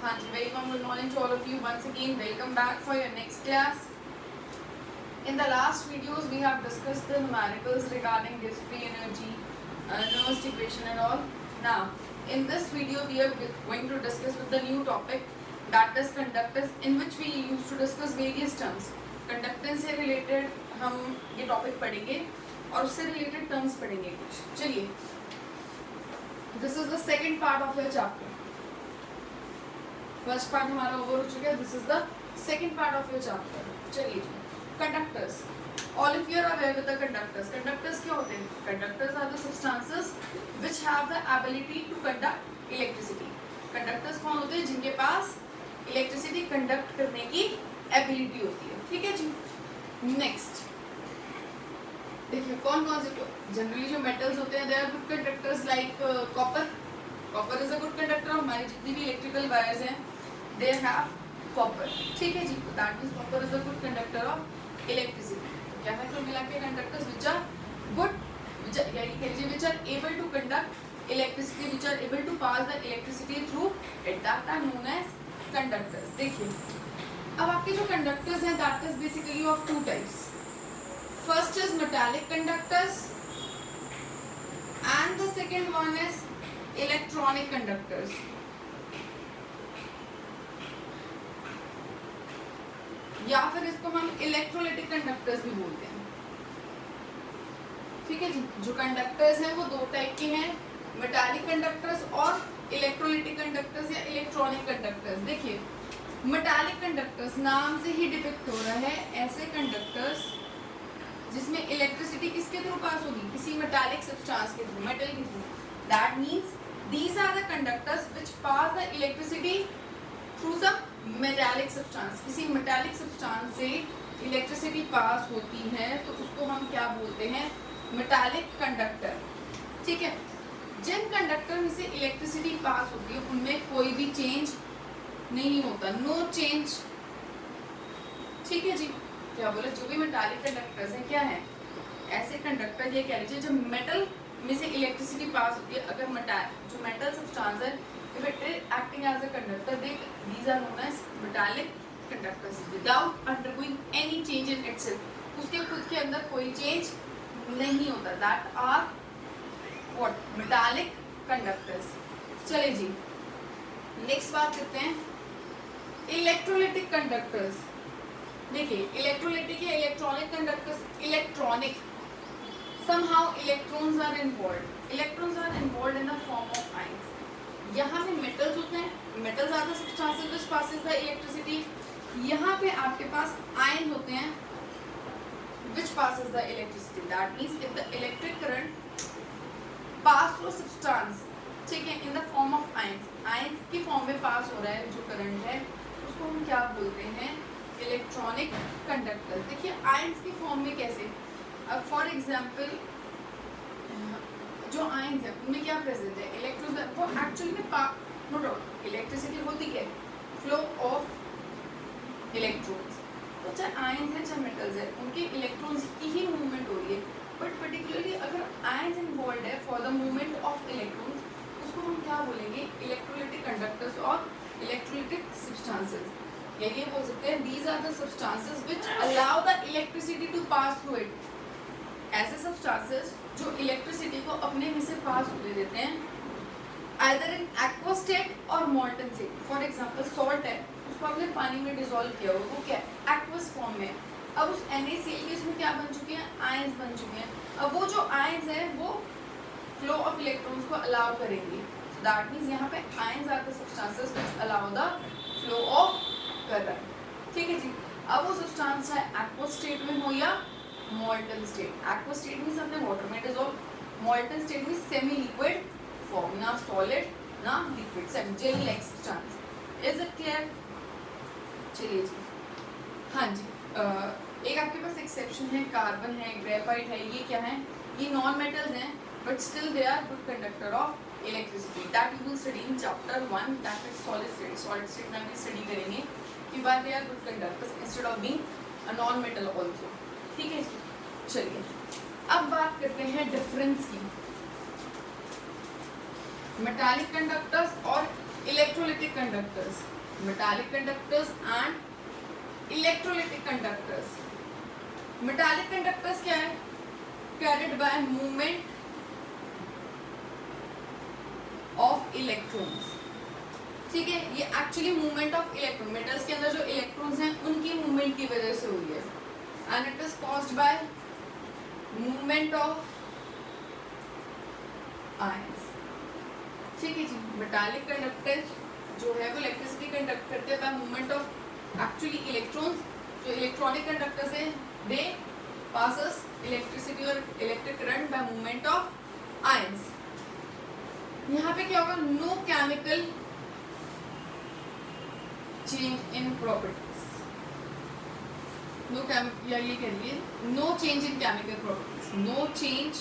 Hanji, very warm good morning to all of you once again. Welcome back for your next class. In the last videos, we have discussed the numericals regarding this free energy, Nernst equation and all. Now, in this video, we are going to discuss with the new topic, that is conductance, in which we used to discuss various terms. Conductance से related हम ये topic पढ़ेंगे और उससे related terms पढ़ेंगे कुछ. चलिए, this is the second part of your chapter. First part हमारा ओवर हो चुका है. This is the second part of your chapter. चलिए, conductors. All of you are aware with the conductors. Conductors क्या होते हैं? Conductors are the substances which have the ability to conduct electricity. Conductors कौन होते हैं? जिनके पास इलेक्ट्रिसिटी कंडक्ट करने की एबिलिटी होती है. ठीक है जी. नेक्स्ट देखिए कौन कौन से जनरली जो मेटल्स होते हैं they are good conductors like copper. Copper is a good conductor. हमारी जितनी भी इलेक्ट्रिकल वायर्स हैं they have copper. ठीक है जी. that means copper is a good conductor of electricity. क्या है? तो मिला के conductors which are good, which are able to conduct electricity, which are able to pass the electricity through it, that are known as conductors. देखिए अब आपके जो conductors हैं that is basically of two types. First is metallic conductors and the second one is electronic conductors. या फिर इसको हम electrolytic conductors भी बोलते हैं. ठीक है जी. जो कंडक्टर्स हैं वो दो टाइप के हैं, मेटालिक कंडक्टर्स और इलेक्ट्रोलाइटिक कंडक्टर्स या इलेक्ट्रॉनिक कंडक्टर्स. देखिए मेटालिक कंडक्टर्स नाम से ही डिपिक्ट हो रहा है ऐसे कंडक्टर्स जिसमें इलेक्ट्रिसिटी किसके थ्रू पास होगी? किसी मेटालिक सब्सटेंस के थ्रू, मेटल के through. That means these are the conductors which pass the electricity through some metallic substance. किसी metallic substance से इलेक्ट्रिसिटी पास होती है तो उसको हम क्या बोलते हैं? metallic conductor. ठीक है. जिन कंडक्टर में से इलेक्ट्रिसिटी पास होती है उनमें कोई भी चेंज नहीं होता, नो चेंज. ठीक है जी. क्या बोले? जो भी मेटालिक कंडक्टर्स हैं क्या है? ऐसे कंडक्टर ये कह लीजिए जो मेटल में से इलेक्ट्रिसिटी पास होती है. अगर जो मेटल सब्सटेंस है if it is acting as a conductor, these are known as metallic conductors without undergoing any change in itself. उसके खुद के अंदर कोई चेंज नहीं होता. that are what? metallic conductors. चले जी नेक्स्ट बात करते हैं इलेक्ट्रोलाइटिक कंडक्टर्स. देखिए इलेक्ट्रोलाइटिक या electronic conductors. Electronic somehow electrons are involved. Electrons are involved in the form of ions. यहाँ पे मेटल्स होते हैं. Metals are the substances which passes the electricity. यहाँ पे आपके पास आयन होते हैं which passes the electricity. That means if the electric current pass through substance, ठीक है, in the form of ions, ions की फॉर्म में पास हो रहा है जो करंट है उसको हम क्या बोलते हैं? Electronic conductors. देखिए आयन्स की फॉर्म में कैसे? अब फॉर एग्जाम्पल जो आयन्स है उनमें क्या प्रेजेंट है? इलेक्ट्रॉन्स. वो एक्चुअली में नो डाउट इलेक्ट्रिसिटी होती है फ्लो ऑफ इलेक्ट्रॉन्स. तो चाहे आयन्स हैं चाहे मेटल्स है उनके इलेक्ट्रॉन्स की ही मूवमेंट हो रही है. बट पर्टिकुलरली अगर आयन्स इन्वॉल्व है for the movement of electrons उसको हम क्या बोलेंगे? इलेक्ट्रोलाइटिक कंडक्टर्स और इलेक्ट्रोलाइटिक सब्सटेंसेस. या ये बोल सकते हैं these are the substances which allow the electricity to pass through it. ऐसे सब्सटेंसेस जो इलेक्ट्रिसिटी को अपने में से पास होने देते हैं आइदर इन एक्वा स्टेट और molten state. For example salt है उसको आपने पानी में डिसॉल्व किया हो वो क्या है? एक्वस फॉर्म में. अब उस NaCl के उसमें क्या बन चुके हैं? आयंस बन चुके हैं. अब वो जो आयंस हैं वो फ्लो ऑफ इलेक्ट्रॉन्स को अलाउ करेंगे. दैट मीन्स यहाँ पे ions are the substances which allow the flow of current. ठीक है जी. अब वो सब्सटेंस चाहे एक्वा स्टेट में हो या molten state. Aqua state means हमने वाटर में dissolve. Molten state means semi liquid form, ना सॉलिड ना liquid, semi gel like substance. Is it clear? चलिए जी. हाँ जी. एक आपके पास एक्सेप्शन है, कार्बन है, ग्रेफाइट है. ये क्या है? ये नॉन मेटल्स हैं but still they are good conductor of electricity. That you will study in chapter 1, that is solid state. Solid state में भी स्टडी करेंगे कि why they are good conductors instead of being a non metal also. ठीक है जी. चलिए अब बात करते हैं डिफरेंस की. मेटालिक कंडक्टर्स और electrolytic conductors, metallic conductors and electrolytic conductors. Metallic conductors क्या है? Carried by movement of electrons. ठीक है, ये actually movement of electron, metals के अंदर जो इलेक्ट्रॉन्स हैं उनकी मूवमेंट की वजह से हुई है, and it is caused by movement of ions. ठीक है जी, मेटालिक कंडक्टर जो है वो इलेक्ट्रिसिटी कंडक्ट करते हैं by movement of actually electrons. जो इलेक्ट्रॉनिक कंडक्टर्स हैं दे पासेस इलेक्ट्रिसिटी और electric current by movement of ions. यहाँ पे क्या होगा? No chemical change in properties, no या ये कह लीजिए no change in chemical properties, no change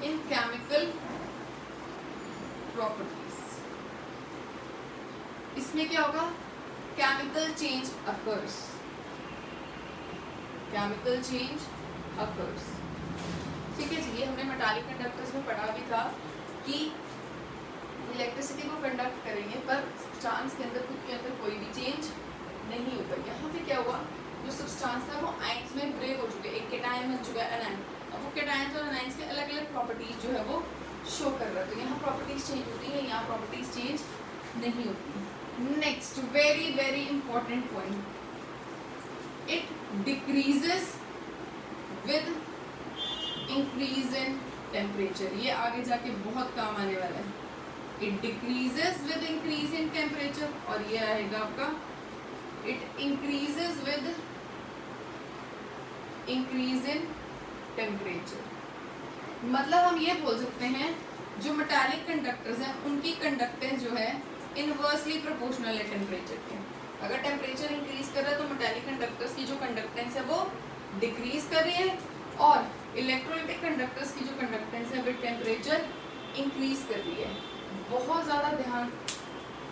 in chemical properties. इसमें क्या होगा? Chemical change occurs, chemical change occurs. ठीक है जी, ये हमने मेटालिक कंडक्टर्स में पढ़ा भी था कि इलेक्ट्रिसिटी को कंडक्ट करेंगे पर सब्सटेंस के अंदर खुद के अंदर कोई भी चेंज नहीं होगा। यहाँ पे क्या हुआ? जो सब्सटेंस था वो आयंस में ब्रेक हो चुके, एक केटायन बन चुका है एनायन। अब वो केटायंस और एनायंस के अलग अलग प्रॉपर्टीज जो है वो शो कर रहा है, तो यहाँ प्रॉपर्टीज चेंज होती है, यहाँ प्रॉपर्टीज चेंज नहीं होती। Next very very important point, it decreases with increase in temperature. ये आगे जाके बहुत काम आने वाला है। It decreases with increase in temperature, और ये आएगा आपका it increases with increase in temperature. मतलब हम ये बोल सकते हैं जो मेटालिक कंडक्टर्स हैं उनकी कंडक्टेंस जो है इनवर्सली प्रोपोर्शनल है टेम्परेचर के। अगर टेम्परेचर इंक्रीज कर रहा है तो मेटालिक कंडक्टर्स की जो कंडक्टेंस है वो डिक्रीज कर रही है, और इलेक्ट्रोलिटिक कंडक्टर्स की जो कंडक्टेंस है विद टेम्परेचर इंक्रीज कर रही है। बहुत ज़्यादा ध्यान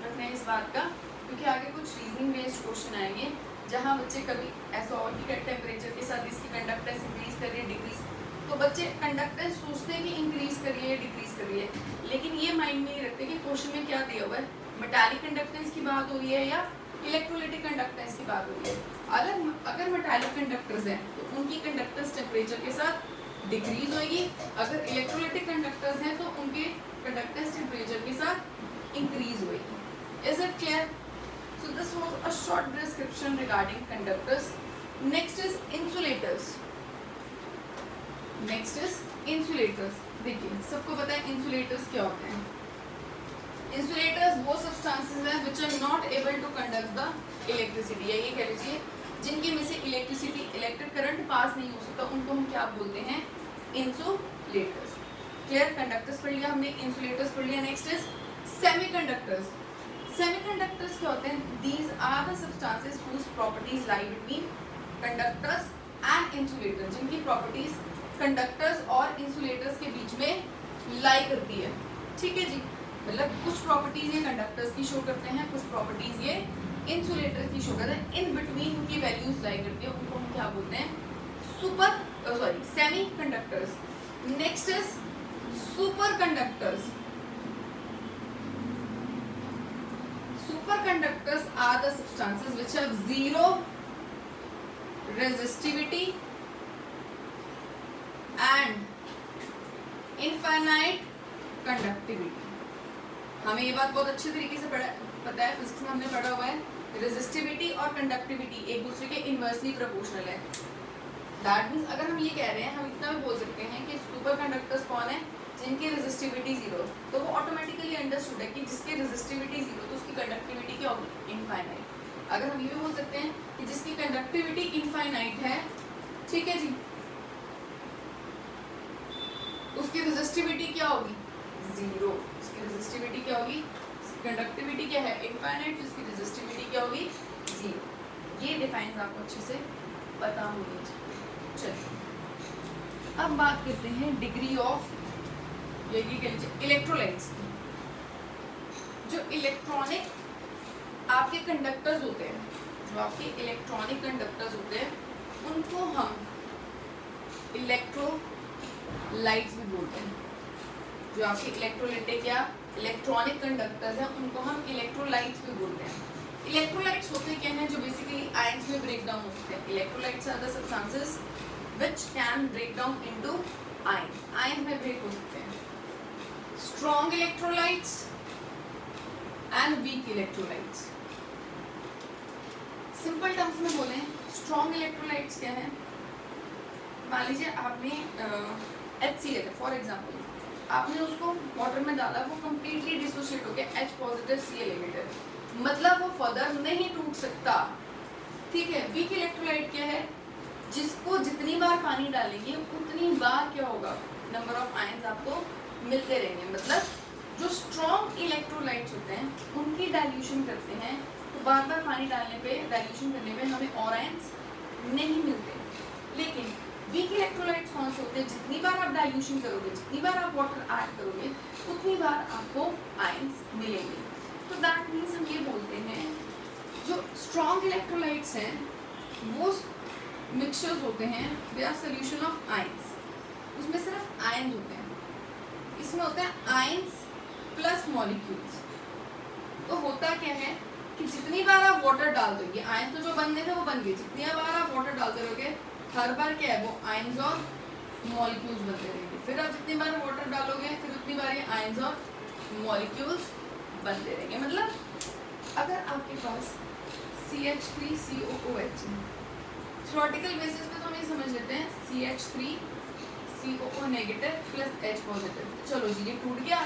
रखना है इस बात का, क्योंकि आगे कुछ रीजनिंग बेस्ड क्वेश्चन आएंगे जहाँ बच्चे कभी ऐसा और कि टेम्परेचर के साथ इसकी कंडक्टेंस इंक्रीज कर रही है डिक्रीज, तो बच्चे कंडक्टेंस सोचते हैं कि इंक्रीज करिए डिक्रीज करिए, लेकिन ये माइंड में नहीं रखते कि क्वेश्चन में क्या दिया हुआ है, मेटालिक कंडक्टेंस की बात हो रही है या इलेक्ट्रोलिटिक कंडक्टेंस की बात हो रही है। अगर मेटालिक कंडक्टर्स हैं तो उनकी कंडक्टेंस टेम्परेचर के साथ डिक्रीज होगी, अगर इलेक्ट्रोलिटिक कंडक्टर्स हैं तो उनके कंडक्टेंस टेम्परेचर के साथ इंक्रीज होगी। Is it clear? So this was a short description regarding conductors. Next is insulators. Next is insulators. देखिए सबको पता है insulators क्या होते हैं। Insulators वो substances हैं which are not able to conduct the electricity, या ये कह लीजिए जिनके में से इलेक्ट्रिसिटी इलेक्ट्रिक करंट पास नहीं हो सकता, उनको हम क्या बोलते हैं? इंसुलेटर्स। क्लियर? कंडक्टर्स पढ़ लिया हमने, इंसुलेटर्स पढ़ लिया। Next is semiconductors. सेमीकंडक्टर्स क्या होते हैं? These are the substances whose properties lie between conductors and insulators, जिनकी प्रॉपर्टीज कंडक्टर्स और इंसुलेटर्स के बीच में लाई करती है। ठीक है जी, मतलब कुछ प्रॉपर्टीज ये कंडक्टर्स की शो करते हैं, कुछ प्रॉपर्टीज ये इंसुलेटर की शो करते हैं, इन बिटवीन उनकी वैल्यूज लाई करती है, उनको हम क्या बोलते हैं? Semi conductors. Next is super conductors. Superconductors are the substances which have zero resistivity and infinite conductivity. हमें ये बात बहुत अच्छे तरीके से पता है, फिजिक्स में हमने पढ़ा हुआ है, रेजिस्टिविटी और कंडक्टिविटी एक दूसरे के इनवर्सली प्रोपोर्शनल है। दैट मीन्स अगर हम ये कह रहे हैं, हम इतना भी बोल सकते हैं कि सुपर कंडक्टर्स कौन है? जिनकी रेजिस्टिविटी जीरो, तो वो ऑटोमेटिकली अंडरस्टूड है कि जिसकी रेजिस्टिविटी जीरो तो उसकी कंडक्टिविटी क्या होगी? इनफाइनाइट। अगर हम ये भी बोल सकते हैं कि जिसकी कंडक्टिविटी इनफाइनाइट है, ठीक है जी, उसकी रेजिस्टिविटी क्या होगी? जीरो। उसकी रेजिस्टिविटी क्या होगी? कंडक्टिविटी क्या है? इनफाइनाइट, उसकी रेजिस्टिविटी क्या होगी? जीरो। ये डिफाइंस आपको अच्छे से पता होनी चाहिए। चलिए अब बात करते हैं डिग्री ऑफ ये कह लीजिए इलेक्ट्रोलाइट्स। जो इलेक्ट्रॉनिक आपके कंडक्टर्स होते हैं, जो आपके इलेक्ट्रॉनिक कंडक्टर्स होते हैं, उनको हम इलेक्ट्रोलाइट्स भी बोलते हैं। जो आपके इलेक्ट्रोलाइटिक या इलेक्ट्रॉनिक कंडक्टर्स हैं उनको हम इलेक्ट्रोलाइट्स भी बोलते हैं। इलेक्ट्रोलाइट्स होते क्या हैं, जो बेसिकली आयंस में ब्रेक डाउन होते हैं। Electrolytes are the substances which can break down into ions, ions में ब्रेक हो सकते हैं। Strong electrolytes and weak electrolytes. Simple terms में बोलें, स्ट्रॉन्ग इलेक्ट्रोलाइट्स क्या है, मान लीजिए आपने HCl है फॉर एग्जांपल, आपने उसको वाटर में डाला, वो कम्प्लीटली डिसोशिएट हो गया H पॉजिटिव Cl एमिटर, मतलब वो फर्दर नहीं टूट सकता। ठीक है। वीक इलेक्ट्रोलाइट क्या है, जिसको जितनी बार पानी डालेंगे उतनी बार क्या होगा, नंबर ऑफ आयंस आपको मिलते रहेंगे। मतलब जो स्ट्रॉन्ग इलेक्ट्रोलाइट्स होते हैं उनकी डाइल्यूशन करते हैं तो बार बार पानी डालने पे, डाइल्यूशन करने पे हमें और आयंस नहीं मिलते। लेकिन वीक इलेक्ट्रोलाइट्स कौन से होते हैं, जितनी बार आप डाइल्यूशन करोगे, जितनी बार आप वाटर ऐड करोगे उतनी बार आपको आयंस मिलेंगे। तो दैट मीन्स हम ये बोलते हैं जो स्ट्रॉन्ग इलेक्ट्रोलाइट्स हैं वो मिक्सचर्स होते हैं, they are solution of ions, उसमें सिर्फ आयंस होते हैं, इसमें होते हैं आयंस प्लस मॉलिक्यूल्स। तो होता क्या है कि जितनी बार आप वाटर डाल दोगे, आयंस तो जो बनने थे वो बन गए, जितनी बार आप वाटर डालते रहोगे हर बार क्या है, वो आयंस और मॉलिक्यूल्स बनते रहेंगे। फिर आप जितनी बार वाटर डालोगे फिर उतनी बार ये आयंस और मॉलिक्यूल्स बनते रहेंगे। मतलब अगर आपके पास CH3COOH है, थ्योरेटिकल बेसिस पे तो हम ये समझ लेते हैं CH3COO negative plus H positive, चलो जी ये टूट गया,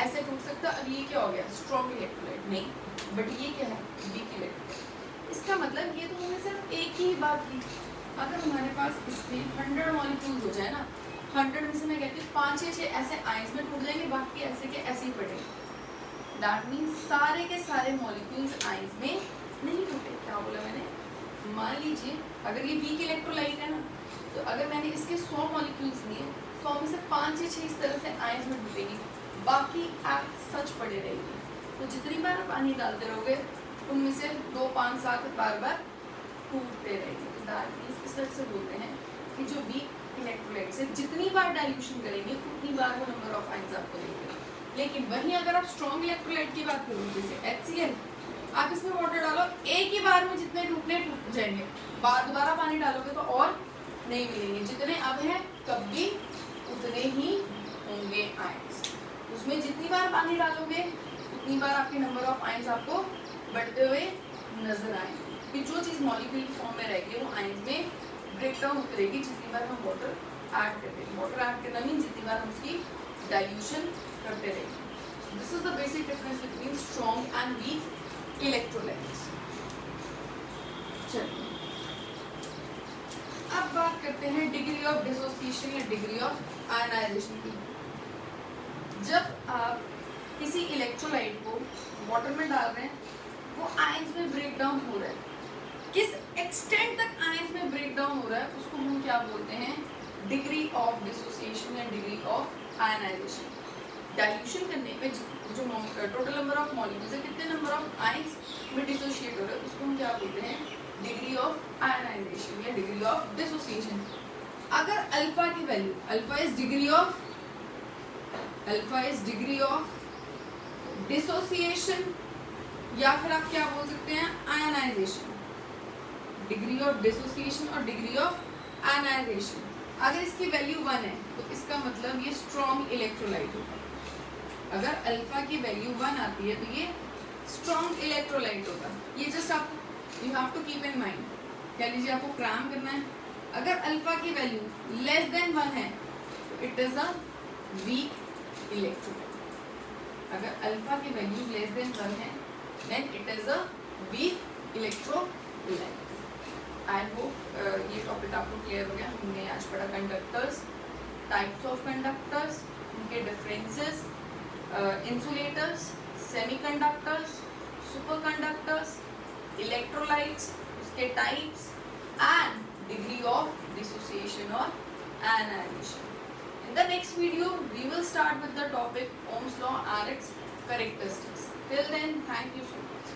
ऐसे टूट सकता, अब ये क्या हो गया, स्ट्रॉन्ग इलेक्ट्रोलाइट नहीं, बट ये क्या है, वीक इलेक्ट्रोलाइट। इसका मतलब ये तो हमने सिर्फ एक ही बात की, अगर हमारे पास इसके 100 मॉलिक्यूल्स हो जाए ना, 100 में से मैं कहती हूँ 5 या 6 ऐसे आयंस में टूट जाएंगे, बाकी ऐसे के ऐसे ही पड़ेंगे। दैट मीन्स सारे के सारे मॉलिक्यूल्स आयंस में नहीं टूटे। क्या बोला मैंने, मान लीजिए अगर ये वीक इलेक्ट्रोलाइट है ना, तो अगर मैंने इसके 100 मॉलिक्यूल्स लिए, 100 में से 5 या 6 इस तरह से आयंस में टूटेंगे, बाकी आप सच पड़े रहेंगे। तो जितनी बार पानी डालते रहोगे उनमें से 2, 5, 7 बार बार टूटते रहेंगे। तो दैट मीन्स इस तरह से बोलते हैं कि जो वीक इलेक्ट्रोलाइट से जितनी बार डाइल्यूशन करेंगे उतनी बार वो नंबर ऑफ आयंस आपको देंगे। लेकिन वहीं अगर आप स्ट्रॉन्ग इलेक्ट्रोलाइट की बात करोगे, जैसे HCl, आप इसमें वाटर डालो, एक ही बार में जितने टूटने टूट जाएंगे, दोबारा पानी डालोगे तो और नहीं मिलेंगे, जितने अब हैं तब भी उतने ही होंगे आयंस। उसमें जितनी बार पानी डालोगे उतनी बार आपके नंबर ऑफ आयंस आपको बढ़ते हुए नजर आएंगे, कि जो चीज़ मॉलिक्यूल फॉर्म में रहेगी वो आयंस में ब्रेक डाउन होती रहेगी जितनी बार हम वाटर ऐड करते हैं। वाटर ऐड करना मीन जितनी बार हम उसकी डाइल्यूशन करते रहेंगे। This is the basic difference between strong and weak electrolytes. चलिए अब बात करते हैं डिग्री ऑफ डिसोसिएशन या डिग्री ऑफ आयनाइजेशन की। जब आप किसी इलेक्ट्रोलाइट को वाटर में डाल रहे हैं, वो आयंस में ब्रेक डाउन हो रहा है, किस एक्सटेंट तक आयंस में ब्रेक डाउन हो रहा है उसको हम क्या बोलते हैं, डिग्री ऑफ डिसोसिएशन या डिग्री ऑफ आयनाइजेशन। डाइल्यूशन करने पे जो टोटल नंबर ऑफ मॉलिक्यूल्स है, कितने नंबर ऑफ आयंस में डिसोशिएट हो रहे हैं, उसको हम क्या बोलते हैं, डिग्री ऑफ आयनाइजेशन या डिग्री ऑफ डिसोसिएशन। अगर अल्फा की value, alpha is degree of dissociation, या फिर आप क्या बोल सकते हैं, आयनाइजेशन। डिग्री ऑफ डिसोसिएशन और डिग्री ऑफ आयनाइजेशन, अगर इसकी वैल्यू 1 है तो इसका मतलब ये स्ट्रॉन्ग इलेक्ट्रोलाइट होगा। अगर अल्फा की वैल्यू 1 आती है तो ये स्ट्रॉन्ग इलेक्ट्रोलाइट होगा। ये जस्ट आप you have to keep in mind. कह लीजिए आपको क्रैम करना है, अगर अल्फा की वैल्यू लेस देन 1 है तो it is a weak electrolyte. अगर अल्फा की वैल्यू लेस देन 1 है then it is a weak electrolyte. I hope ये टॉपिक आपको क्लियर हो गया। हमने आज पढ़ा कंडक्टर्स, टाइप्स ऑफ कंडक्टर्स, उनके differences, insulators, semiconductors, superconductors, electrolytes, उसके types and degree of dissociation और ionisation. In the next video, we will start with the topic Ohm's law and its characteristics. Till then, thank you so much.